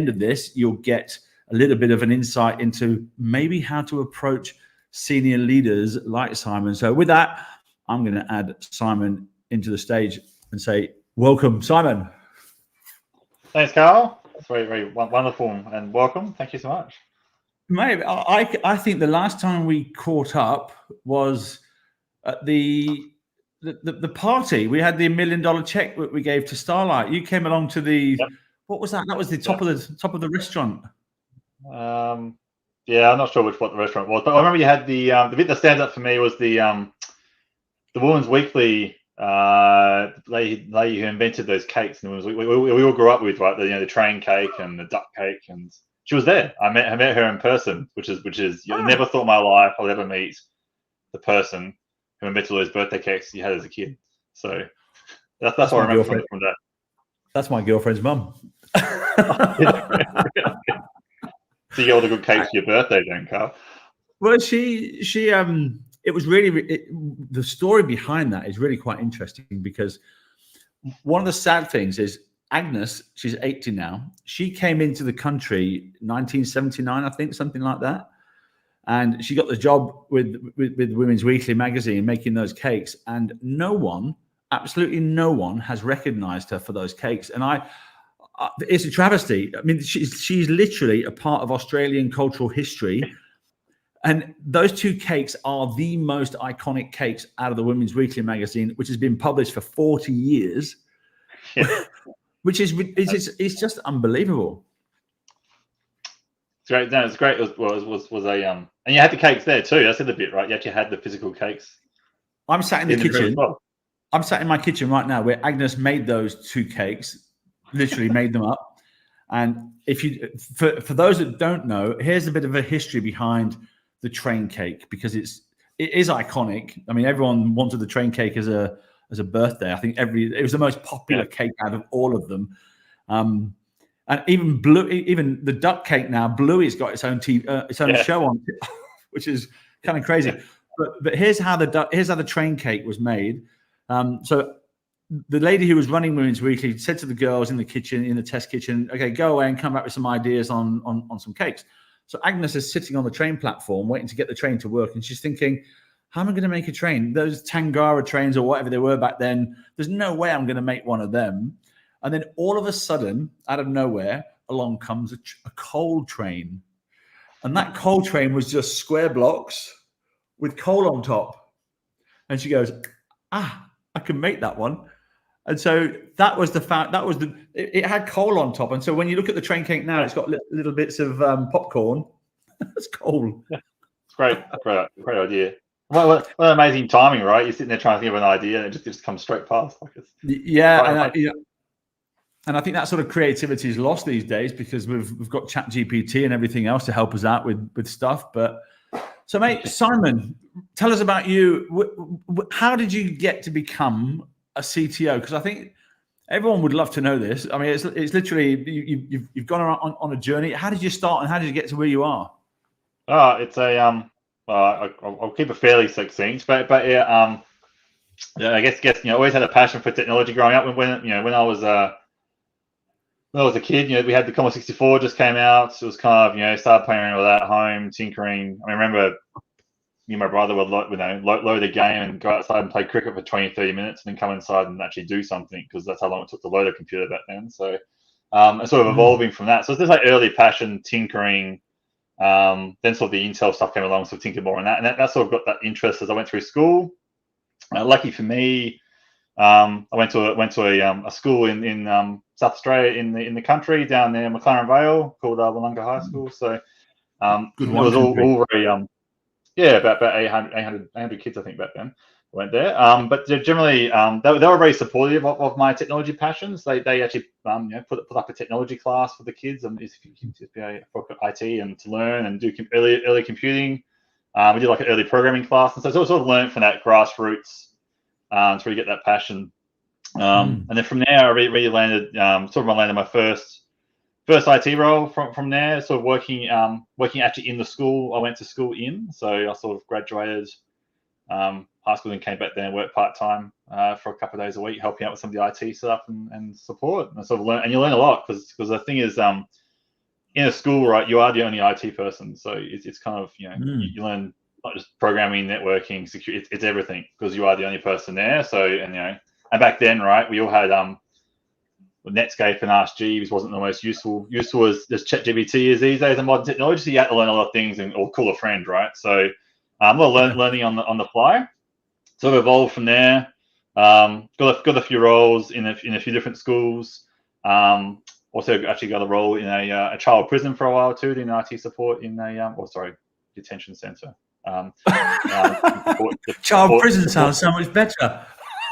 of this, you'll get a little bit of an insight into maybe how to approach senior leaders like Simon. So with that, I'm going to add Simon into the stage and say, welcome, Simon. Thanks, Carl. It's very, very wonderful and welcome. Thank you so much. Mate, I think the last time we caught up was at the party. We had the $1 million check that we gave to Starlight. You came along to the, what was that? That was the top of the restaurant. Yeah, I'm not sure what the restaurant was, but I remember you had the bit that stands out for me was the Women's Weekly lady who invented those cakes. And we all grew up with, right? The train cake and the duck cake, and she was there. I met her in person, which is I never thought in my life I'll ever meet the person who invented all those birthday cakes you had as a kid. So that's what I remember from that. That's my girlfriend's mum. So you get all the good cakes for your birthday then, Carl? Well, it was really, the story behind that is really quite interesting, because one of the sad things is Agnes, she's 80 now. She came into the country 1979, I think, something like that. And she got the job with Women's Weekly magazine making those cakes. And no one, absolutely no one, has recognized her for those cakes. And it's a travesty. I mean, she's literally a part of Australian cultural history. And those two cakes are the most iconic cakes out of the Women's Weekly magazine, which has been published for 40 years, which is it's just unbelievable. It's great. No, it's great. It was and you had the cakes there too. That's the other bit, right? You actually had the physical cakes. I'm sat in the kitchen. I'm sat in my kitchen right now where Agnes made those two cakes, literally made them up. And for those that don't know, here's a bit of a history behind the train cake, because it is iconic. I mean, everyone wanted the train cake as a birthday. I think it was the most popular cake out of all of them. And even the duck cake now, Bluey's got its own show on, which is kind of crazy. But here's how the train cake was made. So the lady who was running Women's Weekly said to the girls in the kitchen, in the test kitchen, okay, go away and come back with some ideas on some cakes. So Agnes is sitting on the train platform waiting to get the train to work. And she's thinking, how am I going to make a train? Those Tangara trains or whatever they were back then, there's no way I'm going to make one of them. And then all of a sudden, out of nowhere, along comes a coal train. And that coal train was just square blocks with coal on top. And she goes, I can make that one. And so that was the fact. It had coal on top. And so when you look at the train cake now, it's got little bits of popcorn. That's coal. Yeah. It's great idea. What amazing timing, right? You're sitting there trying to think of an idea, and it just comes straight past. And I think that sort of creativity is lost these days, because we've got ChatGPT and everything else to help us out with stuff. But so, mate, Simon, tell us about you. How did you get to become a CTO? Because I think everyone would love to know this. I mean, it's literally you've gone on a journey. How did you start, and how did you get to where you are? It's I'll keep it fairly succinct, but yeah, I guess always had a passion for technology growing up. When I was a kid, we had the Commodore 64 just came out. It was kind of started playing around with that at home, tinkering. I remember me and my brother would load a game and go outside and play cricket for 20-30 minutes, and then come inside and actually do something, because that's how long it took to load a computer back then. So and sort of evolving from that. So it's just like early passion, tinkering. Then sort of the Intel stuff came along, so tinkered more on that, and that sort of got that interest as I went through school. Lucky for me, I went to a school in South Australia in the country down there, McLaren Vale, called Wollonga High School. So it was all very about 800 kids, I think, back then went there. But generally, they were very supportive of my technology passions. They actually put up a technology class for the kids, and for IT and to learn and do early computing. We did like an early programming class, and so I sort of learned from that grassroots to really get that passion. And then from there, I really landed my first IT role from there. Sort of working actually in the school I went to school in. So I sort of graduated high school and came back there and worked part-time for a couple of days a week, helping out with some of the IT stuff and support. And I sort of learn a lot, because the thing is, in a school, right, you are the only IT person. So it's kind of, you learn not just programming, networking, security, it's everything, because you are the only person there. So, and back then, right, we all had Netscape and Ask Jeeves wasn't the most useful as ChatGPT is these days in modern technology. So you had to learn a lot of things or call a friend, right? So a lot of learning on the fly. Sort of evolved from there. Got a few roles in a few different schools. Also actually got a role in a child prison for a while too, doing IT support in a detention centre. Child prison sounds so much better.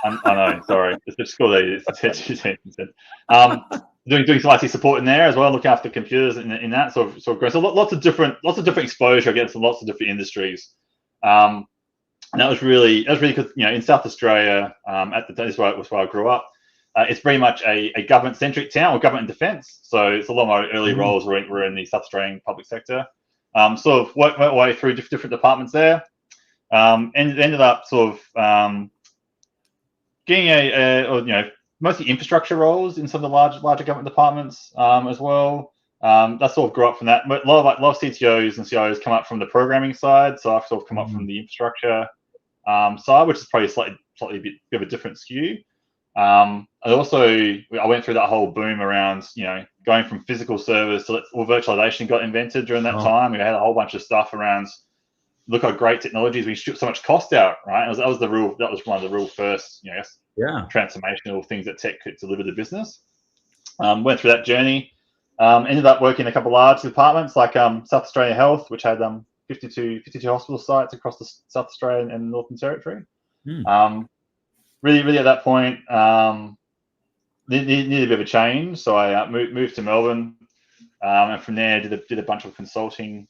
I know, sorry. It's the school it's detention centre. Doing some IT support in there as well, looking after computers in that sort of growth. So lots of different exposure against lots of different industries. And that was really because in South Australia at the time, was where I grew up. It's very much a government-centric town, or government and defence. So it's a lot of my early roles were in the South Australian public sector. Sort of worked my way through different departments there, and ended up sort of getting mostly infrastructure roles in some of the larger government departments as well. That sort of grew up from that. But a lot of CTOs and CIOs come up from the programming side, so I've sort of come up from the infrastructure side, which is probably slightly a bit of a different skew. I went through that whole boom around going from physical servers to virtualization got invented during that time. We had a whole bunch of stuff around. Look how great technologies, we stripped so much cost out, right? That was one of the real first, transformational things that tech could deliver to business. Went through that journey. Ended up working in a couple of large departments like South Australian Health, which had 52 hospital sites across the South Australian and Northern Territory. Really at that point, needed a bit of a change, so I moved to Melbourne, and from there did a bunch of consulting.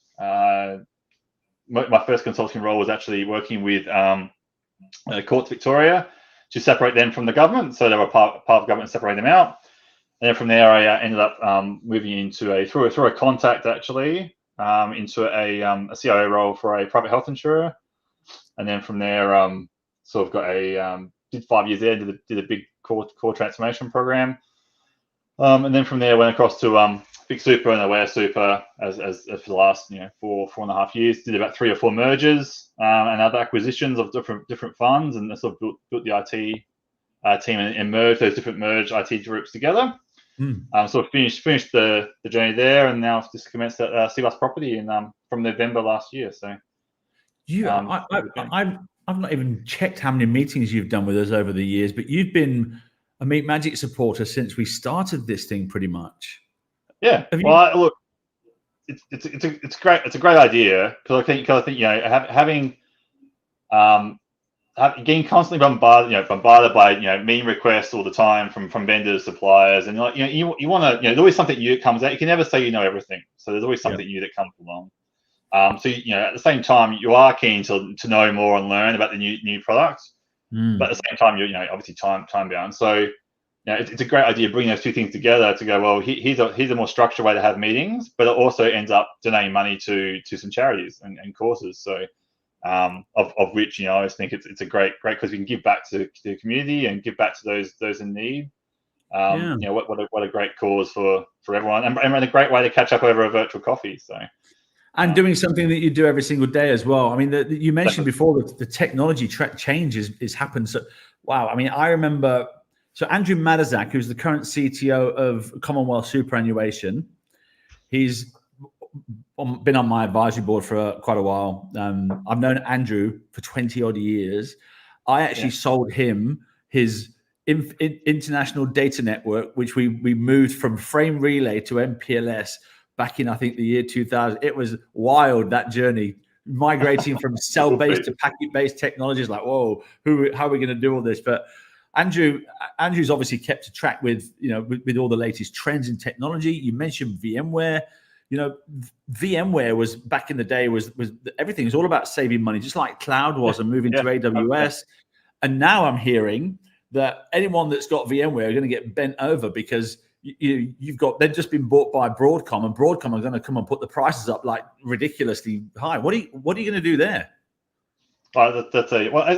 My first consulting role was actually working with Courts Victoria to separate them from the government, so they were part of government, separate them out. And then from there, I ended up moving into through a contact actually into a CIO role for a private health insurer, and then from there, sort of got did 5 years there, did a big core transformation program, and then from there went across to Big Super and Aware Super as for the last 4.5 years. Did about 3 or 4 mergers and other acquisitions of different funds, and sort of built the IT team and merged those different merged IT groups together. So finished the journey there, and now just commenced at Cbus Property from November last year. So I've not even checked how many meetings you've done with us over the years, but you've been a Meet Magic supporter since we started this thing, pretty much. Yeah. Look, it's great. It's a great idea because I think having getting constantly bombarded by meeting requests all the time from vendors, suppliers, and you want to there's always something new that comes out. You can never say you know everything, so there's always something new that comes along. So at the same time, you are keen to know more and learn about the new products, but at the same time, you're obviously time bound. So it's a great idea bringing those two things together to go, well, here's a more structured way to have meetings, but it also ends up donating money to some charities and causes. So of which I always think it's a great because we can give back to the community and give back to those in need. What a great cause for everyone, and a great way to catch up over a virtual coffee. So. And doing something that you do every single day as well. I mean, you mentioned before that the technology change is happened. So, wow. I mean, I remember. So Andrew Madazak, who's the current CTO of Commonwealth Superannuation, he's been on my advisory board for quite a while. I've known Andrew for 20 odd years. I actually sold him his international data network, which we moved from Frame Relay to MPLS back in, I think, the year 2000. It was wild, that journey, migrating from cell-based to packet-based technologies. Like, whoa, how are we going to do all this? But Andrew's obviously kept a track with all the latest trends in technology. You mentioned VMware. VMware was back in the day was everything was all about saving money, just like cloud was, and moving to AWS. And now I'm hearing that anyone that's got VMware are going to get bent over because they've just been bought by Broadcom, and Broadcom are going to come and put the prices up like ridiculously high. What are you going to do there? I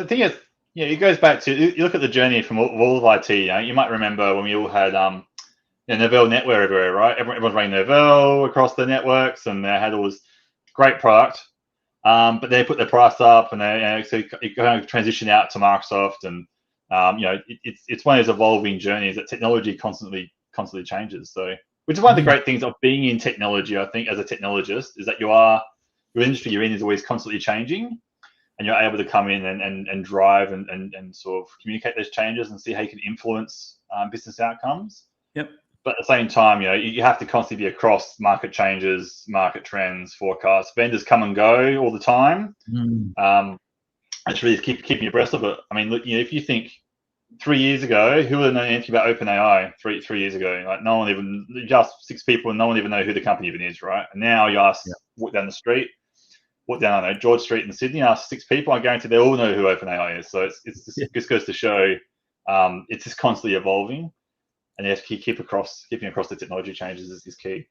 think it goes back to, you look at the journey from all of IT. You might remember when we all had Novell network everywhere, right? Everyone's running Novell across the networks, and they had all this great product. But they put their price up, and they so you kind of transition out to Microsoft, and it's one of those evolving journeys that technology constantly changes. So, which is one of the great things of being in technology, I think, as a technologist, is that your industry you're in is always constantly changing, and you're able to come in and drive and sort of communicate those changes and see how you can influence business outcomes. Yep. But at the same time, you have to constantly be across market changes, market trends, forecasts. Vendors come and go all the time. It's really keeping abreast of it. I mean, look, if you think 3 years ago, who would have known anything about OpenAI 3 years ago? Like, no one even, just 6 people, and no one even know who the company even is, right? And now you ask, walk down the street, walk down, I don't know, George Street in Sydney, ask 6 people, I guarantee they all know who OpenAI is. So it just goes to show it's just constantly evolving. And yes, keeping across the technology changes is key.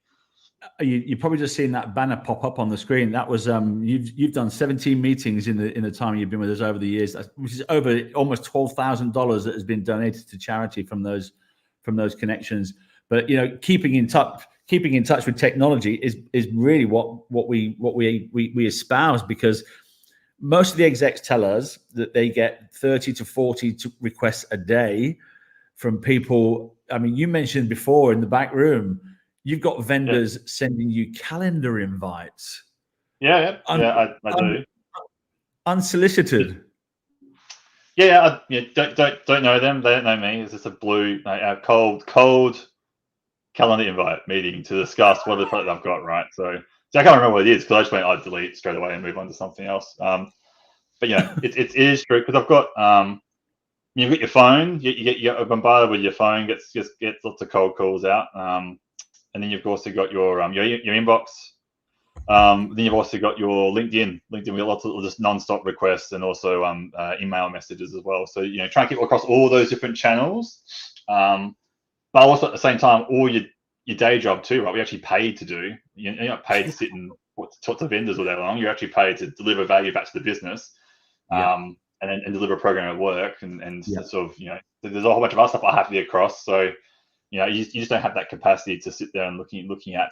You probably just seen that banner pop up on the screen. That was you've done 17 meetings in the time you've been with us over the years, which is over almost $12,000 that has been donated to charity from those connections. But keeping in touch with technology is really what we espouse, because most of the execs tell us that they get 30 to 40 requests a day from people. I mean, you mentioned before in the back room, you've got vendors sending you calendar invites. I do. Unsolicited. Don't know them. They don't know me. It's just a blue, cold calendar invite meeting to discuss what the product I've got, right? So I can't remember what it is, because I just went, I'd delete straight away and move on to something else. But it is true, because I've got you've got your phone, you get bombarded with your phone, gets lots of cold calls out, and then you've also got your inbox. Then you've also got your LinkedIn. We got lots of just non-stop requests, and also email messages as well. So try and keep across all those different channels, but also at the same time, all your day job too, right? We actually paid to do. You're not paid to sit and talk to vendors all day long. You're actually paid to deliver value back to the business. And deliver a program at work, and sort of there's a whole bunch of other stuff I have to be across. So you just don't have that capacity to sit there and looking at.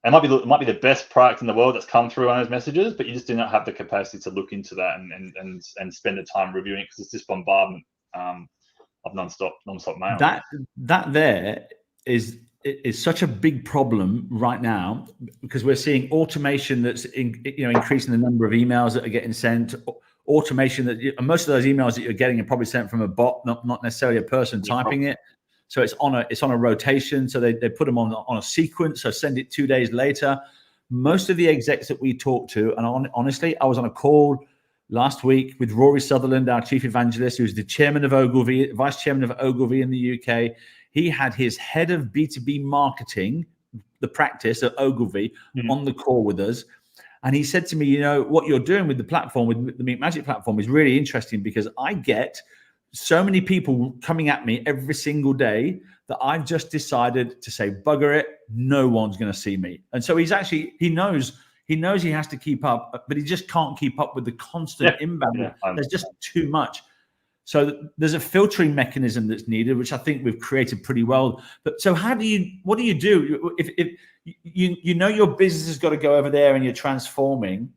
It might be the best product in the world that's come through on those messages, but you just do not have the capacity to look into that and spend the time reviewing it, because it's just bombardment of non-stop mail. That there is such a big problem right now, because we're seeing automation that's increasing the number of emails that are getting sent. Automation that most of those emails that you're getting are probably sent from a bot, not necessarily a person typing it. So it's on a rotation. So they put them on a sequence. So send it 2 days later. Most of the execs that we talk to, and honestly, I was on a call last week with Rory Sutherland, our chief evangelist, who's the chairman of Ogilvy, vice chairman of Ogilvy in the UK. He had his head of B2B marketing, the practice at Ogilvy, on the call with us. And he said to me, what you're doing with the platform, with the Meet Magic platform, is really interesting, because I get so many people coming at me every single day that I've just decided to say, bugger it, no one's going to see me. And so he knows he has to keep up, but he just can't keep up with the constant inbound. There's just too much. So there's a filtering mechanism that's needed, which I think we've created pretty well. But so what do you do if your business has got to go over there and you're transforming?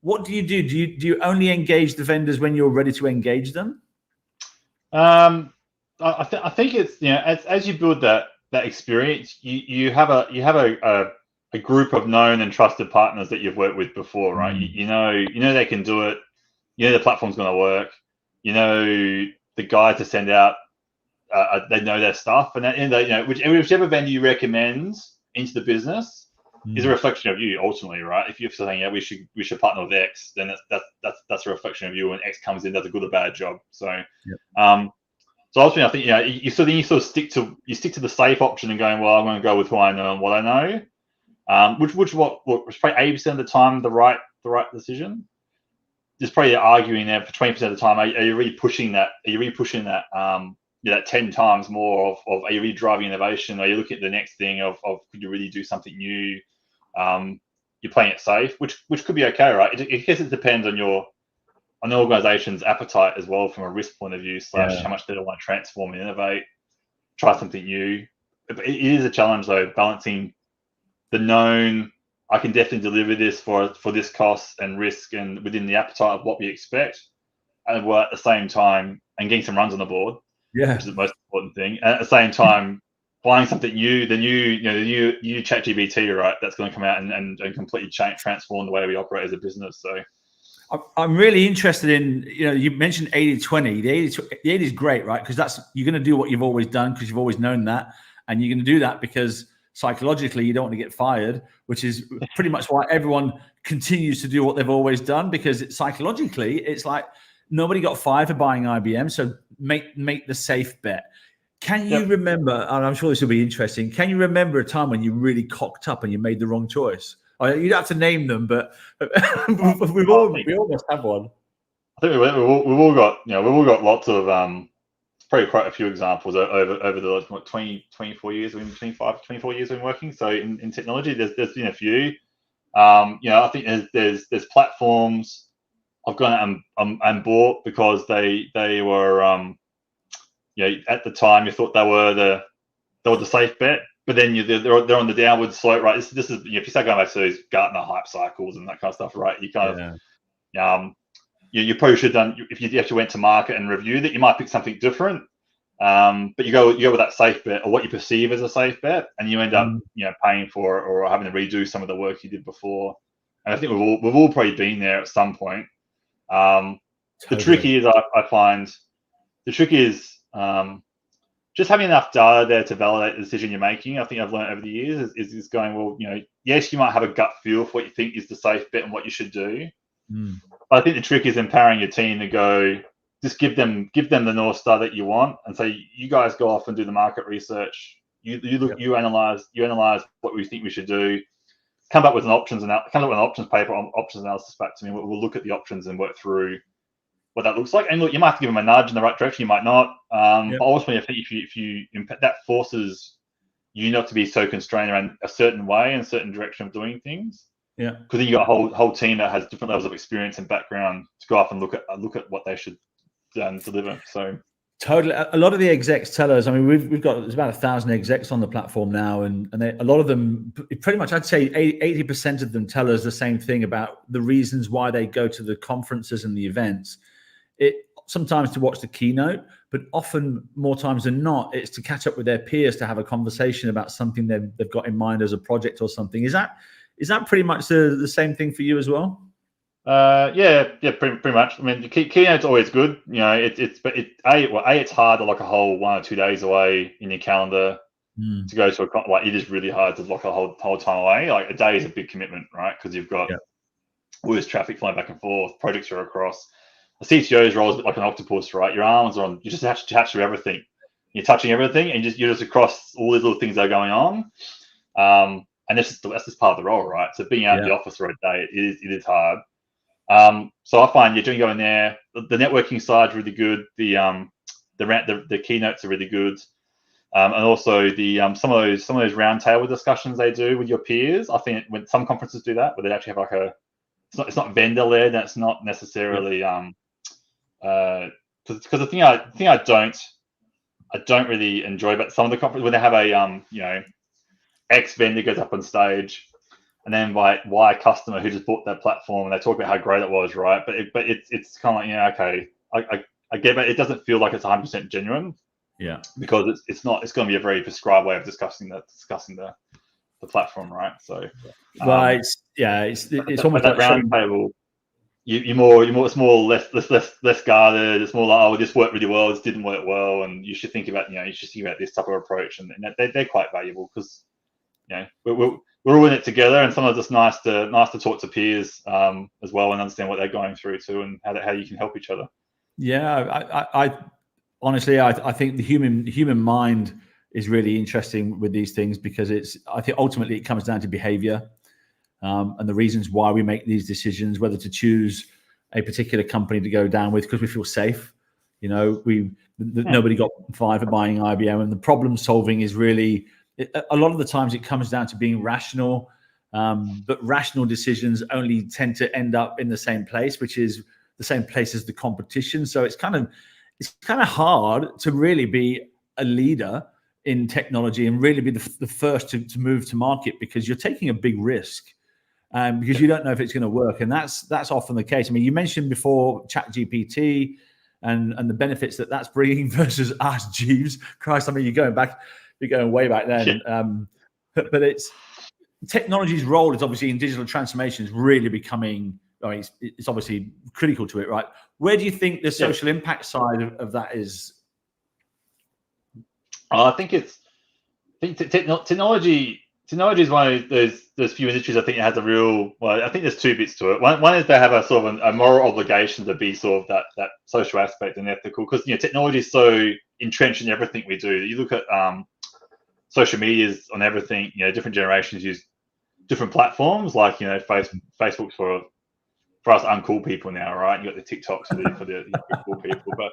What do you do? Do you only engage the vendors when you're ready to engage them? I think it's as you build that experience, you have a group of known and trusted partners that you've worked with before, right? You know they can do it. The platform's going to work. The guys to send out, they know their stuff, and whichever vendor you recommend into the business is a reflection of you ultimately, right? If you're saying we should partner with X, then that's a reflection of you, and X comes in, does a good or bad job. So so ultimately, I think you sort of stick to the safe option and going, well, I'm going to go with who I know and what I know, which is probably 80% of the time the right decision. There's probably arguing there for 20% of the time. Are you really pushing that? Are you really pushing that? That 10 times more of are you really driving innovation? Are you looking at the next thing of could you really do something new? You're playing it safe, which could be okay, right? I guess it depends on the organization's appetite as well, from a risk point of view, / how much they want to transform and innovate, try something new. it is a challenge though, balancing the known. I can definitely deliver this for this cost and risk and within the appetite of what we expect, and we're at the same time and getting some runs on the board, Yeah. which is the most important thing. And at the same time, buying something new, the new ChatGPT, right? That's going to come out and completely transform the way we operate as a business. So I'm really interested in, you mentioned 80-20. The 80 is great, right? Because you're going to do what you've always done because you've always known that. And you're going to do that because psychologically you don't want to get fired, which is pretty much why everyone continues to do what they've always done, because psychologically it's like nobody got fired for buying IBM. So make the safe bet. Can you remember, and I'm sure this will be interesting, can you remember a time when you really cocked up and you made the wrong choice? You don't have to name them, but we all must have one. I think we've all got lots of probably quite a few examples over the 24 years, 24 years we've been working. So in technology, there's been a few. I think there's platforms I've gone and bought because they were at the time you thought they were the safe bet. But then they're on the downward slope, right? This is if you start going back to those Gartner hype cycles and that kind of stuff, right? You kind of you probably should have done, if you actually went to market and reviewed it, you might pick something different. But you go with that safe bet or what you perceive as a safe bet, and you end up paying for it or having to redo some of the work you did before. And I think we've all probably been there at some point. Totally. The trick is I find the trick is just having enough data there to validate the decision you're making. I think I've learned over the years is going, well, yes, you might have a gut feel for what you think is the safe bet and what you should do. But I think the trick is empowering your team to go, just give them the North Star that you want and say, you guys go off and do the market research. You look, you analyze what we think we should do. Come up with an options paper on options analysis back to me. We'll look at the options and work through what that looks like. And look, you might have to give them a nudge in the right direction. You might not. But ultimately, I think if you that forces you not to be so constrained around a certain way and a certain direction of doing things. Yeah. Because then you got a whole team that has different levels of experience and background to go off and look at what they should deliver. So totally, a lot of the execs tell us. I mean, we've got there's about 1,000 execs on the platform now, and a lot of them, pretty much, I'd say 80% of them tell us the same thing about the reasons why they go to the conferences and the events. It sometimes to watch the keynote, but often more times than not, it's to catch up with their peers to have a conversation about something they've got in mind as a project or something. Is that pretty much the same thing for you as well? Yeah, pretty much. I mean, the keynote's always good. It's hard to lock a whole 1 or 2 days away in your calendar to go to it is really hard to lock a whole time away. Like a day is a big commitment, right? Because you've got all this traffic flying back and forth, projects are across. The CTO's role is a bit like an octopus, right? Your arms are on. You just have to attach to everything. You're touching everything, and you're just across all these little things that are going on. And that's just part of the role, right? So being out in the office for a day, it is hard. So I find you're going there. The networking side's really good. The keynotes are really good, and also some of those roundtable discussions they do with your peers. I think when some conferences do that, where they actually have it's not vendor led, and it's not necessarily because the thing I don't really enjoy about some of the conferences when they have a X vendor goes up on stage and then by Y customer who just bought that platform and they talk about how great it was, right? But it's kind of like, okay, I get it. It doesn't feel like it's 100% genuine. Yeah. Because it's not. It's going to be a very prescribed way of discussing the platform, right? So, it's almost that like round table. It's less guarded. It's more like, oh, this worked really well. This didn't work well, and you should think about this type of approach, and they're quite valuable because we're all in it together, and sometimes it's nice to talk to peers as well and understand what they're going through too, and how you can help each other. Yeah, I honestly I think the human mind is really interesting with these things because I think ultimately it comes down to behavior. And the reasons why we make these decisions, whether to choose a particular company to go down with because we feel safe. Nobody got fired for buying IBM, and the problem solving is really a lot of the times it comes down to being rational, but rational decisions only tend to end up in the same place, which is the same place as the competition. So it's kind of hard to really be a leader in technology and really be the first to move to market, because you're taking a big risk, because you don't know if it's going to work, and that's often the case. I mean, you mentioned before ChatGPT and the benefits that's bringing versus Ask Jeeves. Christ, I mean, you're going way back then. But it's technology's role is obviously in digital transformation is really becoming. I mean, it's obviously critical to it, right? Where do you think the social impact side of that is? I think technology is one of those few industries I think it has a real. Well, I think there's two bits to it. One is they have a sort of a moral obligation to be sort of that social aspect and ethical, because technology is so entrenched in everything we do. You look at social medias on everything. Different generations use different platforms, like Facebook for us uncool people now, right? You got the TikToks for the cool people, but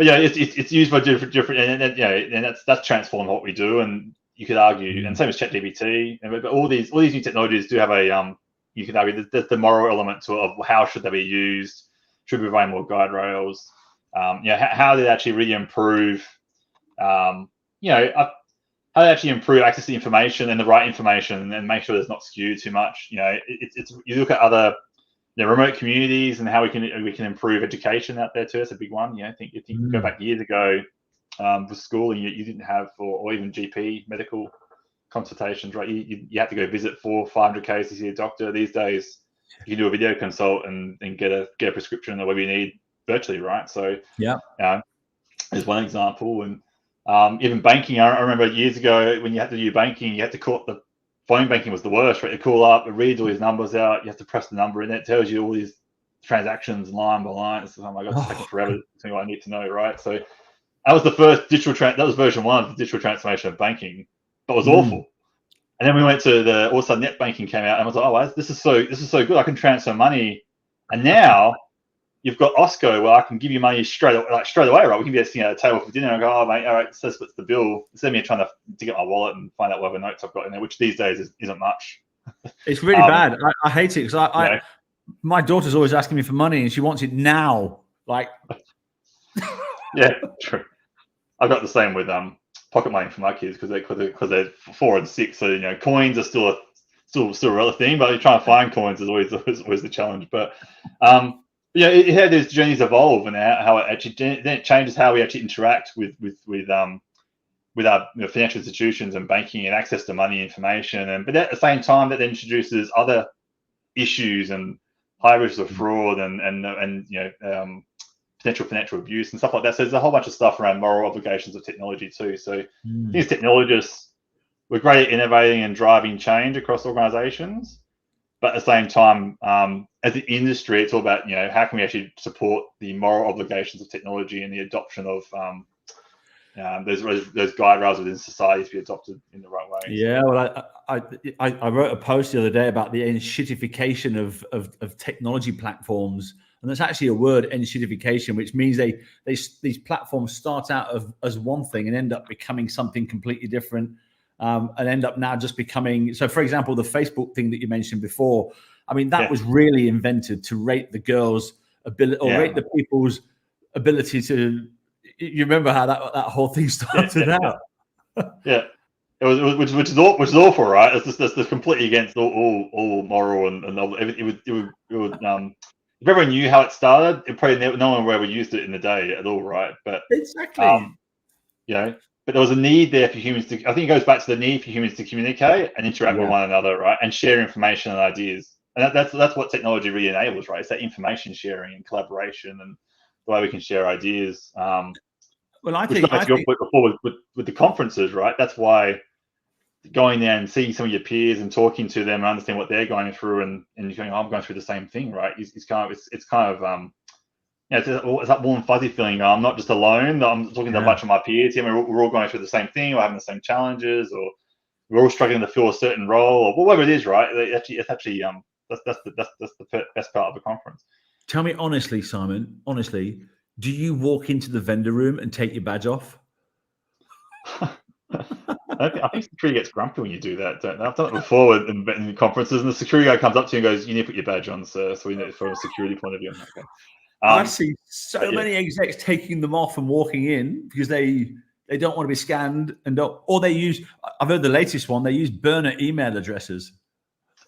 yeah, it's used by different, and that's transformed what we do. And you could argue, and same as ChatGPT, but all these new technologies do have a you could argue there's the moral element to it of how should they be used, should we provide more guide rails, how did they actually really improve, how they actually improve access to information and the right information, and make sure there's not skewed too much. It's you look at other remote communities and how we can improve education out there too. That's a big one. I think if you go back years ago with schooling, you didn't have, or even GP medical consultations, right? You had to go visit 400-500 Ks to see a doctor. These days, you can do a video consult and get a prescription or whatever you need virtually, right? So there's one example. And even banking, I remember years ago when you had to do banking, you had to call the phone banking was the worst, right? You call up, it reads all these numbers out, you have to press the number in, it tells you all these transactions line by line. So oh my god, it's taking forever to tell me what I need to know, right? So that was the first that was version 1 of the digital transformation of banking. That was awful. And then we went to all of a sudden net banking came out, and I was like, oh, this is so good. I can transfer money, and now you've got Osco where I can give you money straight away, right? We can be sitting at a table for dinner and go, oh mate, all right, so splits the bill. Instead of me trying to dig up my wallet and find out what other notes I've got in there, which these days isn't much. It's really bad. I hate it because my daughter's always asking me for money and she wants it now. Like, yeah, true. I've got the same with pocket money for my kids because they're 4 and 6. So coins are still a real thing, but you're trying to find coins is always the challenge. But how those journeys evolve and how it actually then it changes how we actually interact with our financial institutions and banking and access to money information. But at the same time, that then introduces other issues and high risks of fraud and potential financial abuse and stuff like that. So there's a whole bunch of stuff around moral obligations of technology too. So these technologists, we're great at innovating and driving change across organizations. But at the same time, as an industry, it's all about how can we actually support the moral obligations of technology and the adoption of those guide rails within society to be adopted in the right way. Yeah, well, I wrote a post the other day about the enshittification of technology platforms, and that's actually a word, enshittification, which means these platforms start out as one thing and end up becoming something completely different. And end up now just becoming, so for example, the Facebook thing that you mentioned before, I mean, that was really invented to rate the girls' ability or rate the people's ability to, you remember how that whole thing started out? Yeah. It was which is awful, right? It's just completely against all moral and it would if everyone knew how it started, it probably no one would ever used it in the day at all, right? But exactly. But there was a need there for humans to, I think it goes back to the need for humans to communicate and interact with one another, right? And share information and ideas. And that's what technology really enables, right? It's that information sharing and collaboration and the way we can share ideas. Well, I think your point before with the conferences, right? That's why going there and seeing some of your peers and talking to them and understand what they're going through and you're going, oh, I'm going through the same thing, right? It's kind of it's that warm fuzzy feeling. I'm not just alone. I'm talking to a bunch of my peers here. We're all going through the same thing. We're having the same challenges, or we're all struggling to fill a certain role, or whatever it is. Right? That's the best part of the conference. Tell me honestly, Simon. Honestly, do you walk into the vendor room and take your badge off? I think security gets grumpy when you do that. I've done it before in conferences, and the security guy comes up to you and goes, "You need to put your badge on, sir." So we know from a security point of view. Okay. I see so many execs taking them off and walking in because they They don't want to be scanned, or they use. I've heard the latest one. They use burner email addresses.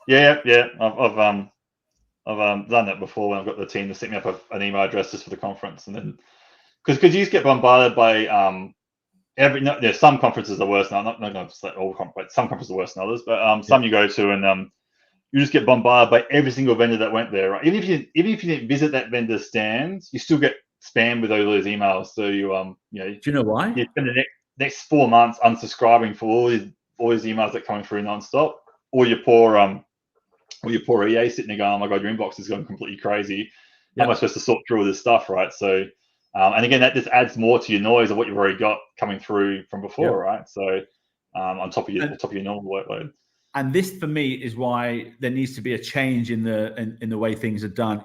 Yeah. I've done that before when I've got the team to set me up an email address just for the conference, and then because you just get bombarded by some conferences are worse. Now, not going to say all conferences, some conferences are worse than others, but some you go to and you just get bombarded by every single vendor that went there. Right? Even if you didn't visit that vendor's stand, you still get spammed with all those emails. So you do you know why? You spend the next 4 months unsubscribing for all these emails that are coming through nonstop, or your poor EA sitting there going, oh my god, your inbox is going completely crazy. How am I supposed to sort through all this stuff, right? So and again, that just adds more to your noise of what you've already got coming through from before, right? So on top of your normal workload. And this, for me, is why there needs to be a change in the way things are done.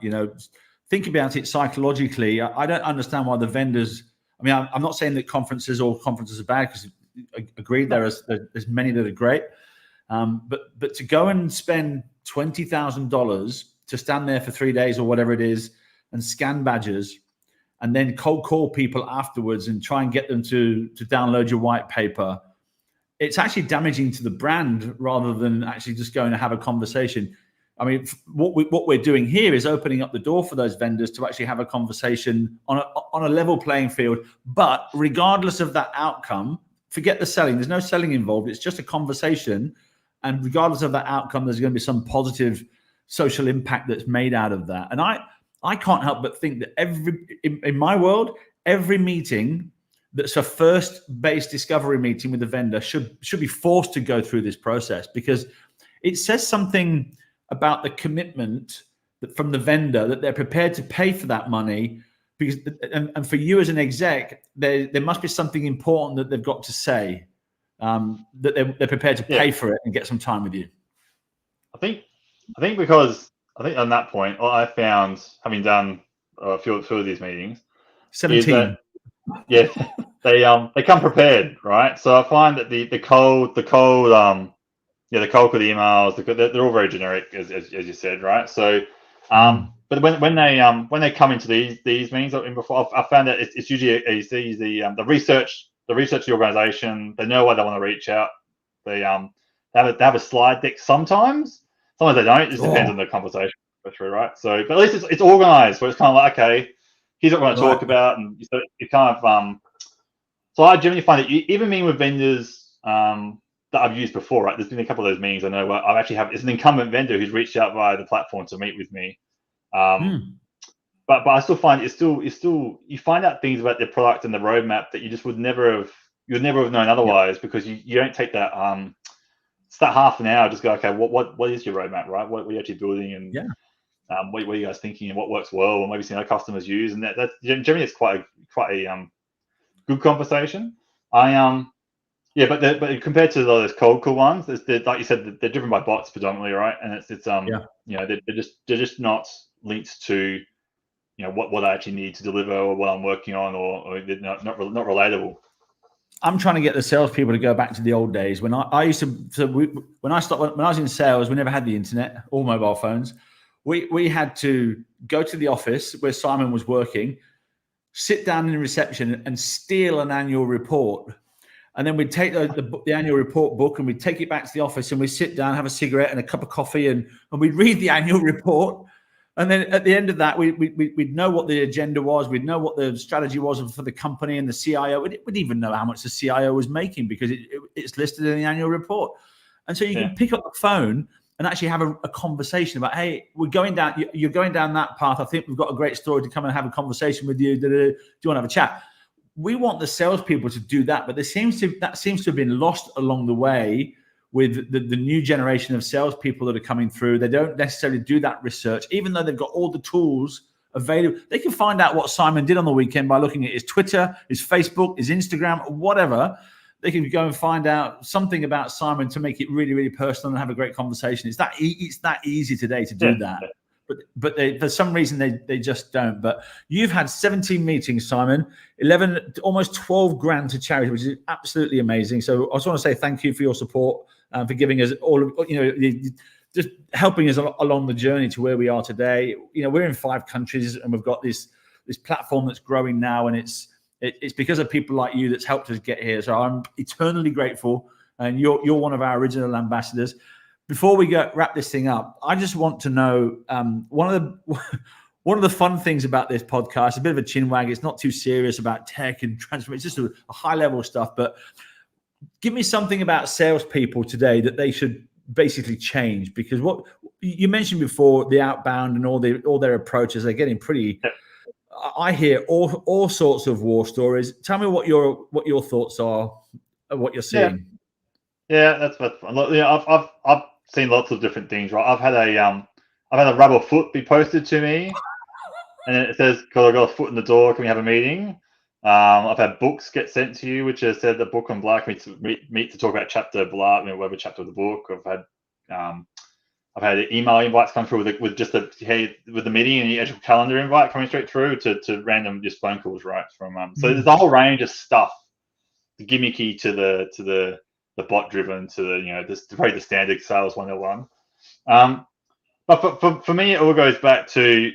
Think about it psychologically. I don't understand why the vendors. I mean, I'm not saying that all conferences are bad, because agreed, there's many that are great. But to go and spend $20,000 to stand there for 3 days or whatever it is and scan badges, and then cold call people afterwards and try and get them to download your white paper, it's actually damaging to the brand rather than actually just going to have a conversation. I mean, what we're doing here is opening up the door for those vendors to actually have a conversation on a level playing field. But regardless of that outcome, forget the selling. There's no selling involved. It's just a conversation. And regardless of that outcome, there's going to be some positive social impact that's made out of that. And I can't help but think that in my world, every meeting that's a first-based discovery meeting with the vendor should be forced to go through this process, because it says something about the commitment from the vendor that they're prepared to pay for that money. Because and for you as an exec, there must be something important that they've got to say, that they're prepared to pay for it and get some time with you. I think because on that point, what I found, having done a few of these meetings, 17. They come prepared, right? So I find that the cold emails, they're all very generic, as you said, right? So, but when they come into these meetings, before I found that it's usually the research the organization. They know why they want to reach out. They have a slide deck sometimes. Sometimes they don't. It just depends on the conversation go through, right? So, but at least it's organized, where it's kind of like, okay, here's what we're going to talk about, and so it kind of So I generally find that even meeting with vendors that I've used before, right? There's been a couple of those meetings I know where I've actually it's an incumbent vendor who's reached out via the platform to meet with me. But I still find you find out things about their product and the roadmap that you just would never have known otherwise, because you don't take that it's that half an hour just go, okay, what is your roadmap, right? What are you actually building, and what are you guys thinking, and what works well, and maybe seeing other customers use, and that generally it's quite a good conversation. But compared to those cold call ones, like you said, they're driven by bots predominantly, right? And they're just not linked to what I actually need to deliver, or what I'm working on, or they're not relatable. I'm trying to get the salespeople to go back to the old days when I used to. So when I was in sales, we never had the internet or mobile phones. We had to go to the office where Simon was working, sit down in reception and steal an annual report. And then we'd take the annual report book and we'd take it back to the office, and we'd sit down, have a cigarette and a cup of coffee, and we'd read the annual report. And then at the end of that, we'd know what the agenda was. We'd know what the strategy was for the company, and the CIO. We'd even know how much the CIO was making, because it's listed in the annual report. And so you can pick up the phone and actually have a conversation about, hey, you're going down that path. I think we've got a great story to come and have a conversation with you. Do you want to have a chat? We want the salespeople to do that, but that seems to have been lost along the way with the new generation of salespeople that are coming through. They don't necessarily do that research, even though they've got all the tools available. They can find out what Simon did on the weekend by looking at his Twitter, his Facebook, his Instagram, whatever. They can go and find out something about Simon to make it really, really personal and have a great conversation. It's that easy today to do that. But for some reason they just don't. But you've had 17 meetings, Simon, 11, almost 12 grand to charity, which is absolutely amazing. So I just want to say thank you for your support, for giving us just helping us along the journey to where we are today. We're in 5 countries, and we've got this platform that's growing now, and it's It's because of people like you that's helped us get here. So I'm eternally grateful, and you're one of our original ambassadors. Before we wrap this thing up, I just want to know one of the fun things about this podcast, a bit of a chin wag. It's not too serious about tech and transformation. It's just a high level stuff. But give me something about salespeople today that they should basically change, because what you mentioned before, the outbound and all their approaches, they're getting pretty. I hear all sorts of war stories. Tell me what your thoughts are of what you're seeing. Yeah, that's fun. Yeah, I've seen lots of different things. Right, I've had a rubber foot be posted to me, and it says, "Because I got a foot in the door, can we have a meeting?" I've had books get sent to you, which has said the book on black meet to talk about chapter blah, whatever chapter of the book. I've had email invites come through with just the meeting and the actual calendar invite coming straight through to random just phone calls, right? From so there's a whole range of stuff, the gimmicky to the bot driven to the standard sales 101. But for me, it all goes back to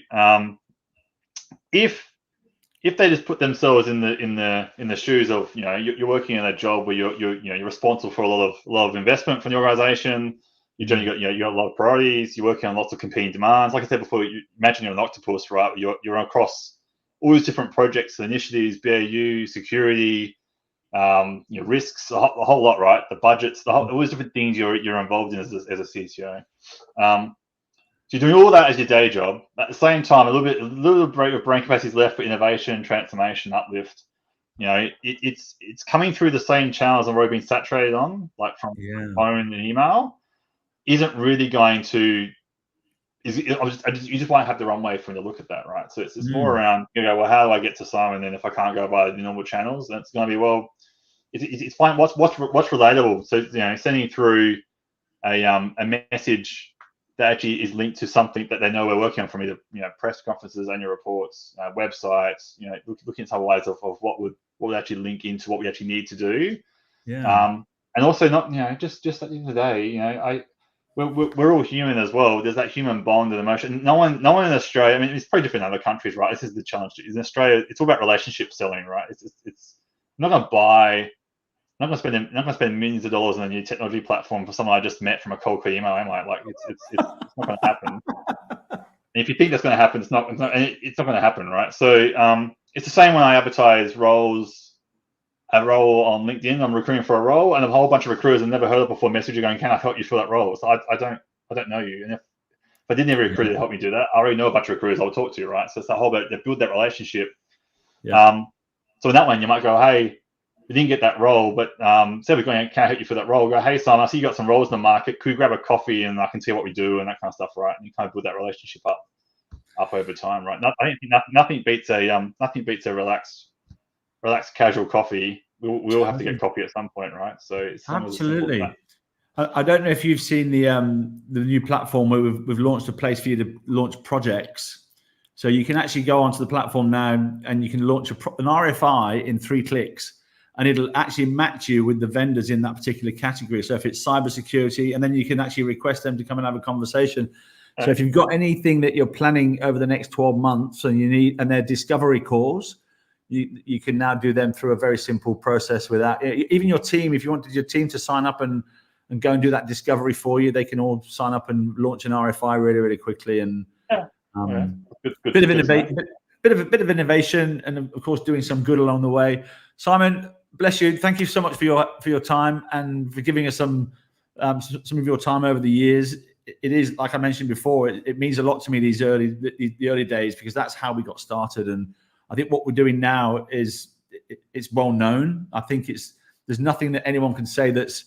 if they just put themselves in the shoes of, you're working in a job where you're responsible for a lot of investment from the organization. You got a lot of priorities. You're working on lots of competing demands. Like I said before, you imagine you're an octopus, right? You're across all these different projects, initiatives, BAU, security, risks, a whole lot, right? The budgets, all these different things you're involved in as a CTO. So you're doing all that as your day job. At the same time, a little bit of brain capacity is left for innovation, transformation, uplift. It's coming through the same channels I've already been saturated on, like from phone and email. Isn't really going to. You just won't have the runway for me to look at that, right? So it's more around, well, how do I get to Simon? And if I can't go by the normal channels, then it's going to be, it's fine. What's relatable? So sending through a message that actually is linked to something that they know we're working on, from either press conferences, annual reports, websites. Looking at some ways of what would actually link into what we actually need to do. And also not just at the end of the day, we're all human as well. There's that human bond and emotion. No one in Australia. I mean, it's probably different in other countries, right? This is the challenge. In Australia, it's all about relationship selling, right? It's I'm not going to buy. I'm not going to spend millions of dollars on a new technology platform for someone I just met from a cold call email. Am I? Like, it's not going to happen. And if you think that's going to happen, it's not going to happen, right? So it's the same when I advertise a role on LinkedIn. I'm recruiting for a role, and a whole bunch of recruiters I've never heard of before message you going, "Can I help you fill that role?" So I don't know you, and if I didn't have a recruiter to help me do that, I already know a bunch of recruiters I'll talk to, right? So it's the whole bit they build that relationship. So in that one, you might go, "Hey, we didn't get that role, but say we're going, can I help you for that role?" Go, "Hey, Simon, I see you got some roles in the market. Could we grab a coffee and I can see what we do," and that kind of stuff, right? And you kind of build that relationship up over time, right? I think nothing beats a relaxed casual coffee. We all have to get coffee at some point, right? So it's absolutely. I don't know if you've seen the new platform where we've launched a place for you to launch projects. So you can actually go onto the platform now and you can launch an RFI in 3 clicks, and it'll actually match you with the vendors in that particular category. So if it's cybersecurity, and then you can actually request them to come and have a conversation. So if you've got anything that you're planning over the next 12 months and they're discovery calls, you can now do them through a very simple process without even your team. If you wanted your team to sign up and go and do that discovery for you, they can all sign up and launch an RFI really, really quickly. And bit of innovation, and of course doing some good along the way. Simon, bless you. Thank you so much for your time and for giving us some of your time over the years. It is, like I mentioned before, it means a lot to me the early days, because that's how we got started. And I think what we're doing now it's well known. I think there's nothing that anyone can say that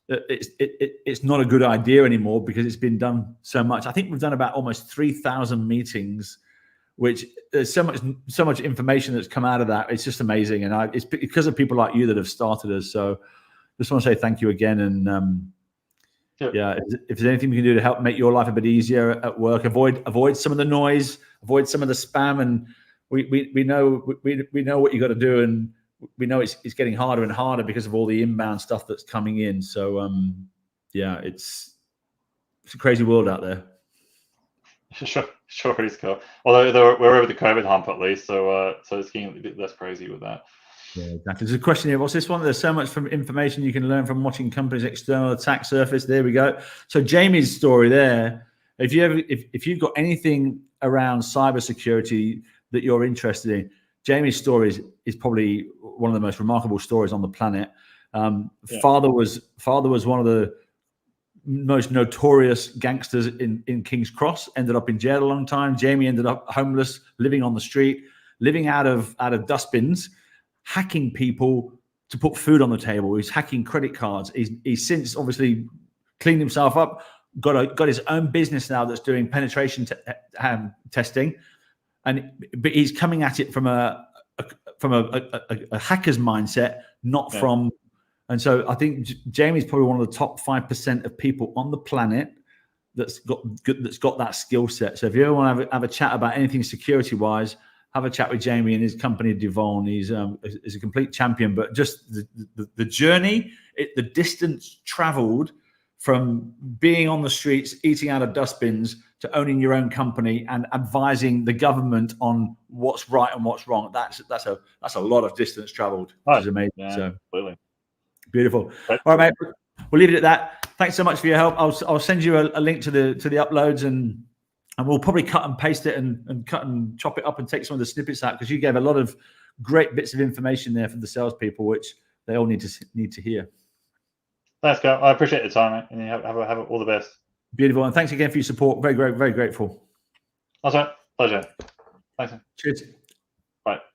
it's not a good idea anymore, because it's been done so much. I think we've done about almost 3,000 meetings, which there's so much information that's come out of that. It's just amazing, and it's because of people like you that have started us. So just want to say thank you again, and if there's anything we can do to help make your life a bit easier at work, avoid some of the noise, avoid some of the spam, and we know what you got to do, and we know it's getting harder and harder because of all the inbound stuff that's coming in. So it's a crazy world out there. Sure it is cool. Although we're over the COVID hump at least, so it's getting a bit less crazy with that. Yeah, exactly. There's a question here. What's this one? There's so much from information you can learn from watching companies' external attack surface. There we go. So Jamie's story there. If you've got anything around cybersecurity that you're interested in, Jamie's story is probably one of the most remarkable stories on the planet. Father was one of the most notorious gangsters in King's Cross. Ended up in jail a long time. Jamie ended up homeless, living on the street, living out of dustbins, hacking people to put food on the table. He's hacking credit cards. He's since obviously cleaned himself up, got his own business now that's doing penetration testing, but he's coming at it from a hacker's mindset, not from. And so I think Jamie's probably one of the top 5% of people on the planet that's got that skill set. So if you ever want to have a chat about anything security wise, have a chat with Jamie and his company Devon. He's a complete champion. But just the journey, the distance traveled from being on the streets, eating out of dustbins, to owning your own company and advising the government on what's right and what's wrong. That's a lot of distance traveled, which is amazing. Yeah, so completely. Beautiful. All right, mate. We'll leave it at that. Thanks so much for your help. I'll send you a link to the uploads, and we'll probably cut and paste it and cut and chop it up and take some of the snippets out, because you gave a lot of great bits of information there for the salespeople, which they all need to hear. Thanks, Carl. I appreciate the time, mate. And you have all the best. Beautiful, and thanks again for your support. Very, very, very grateful. That's right. Pleasure. Thanks. Cheers. Bye.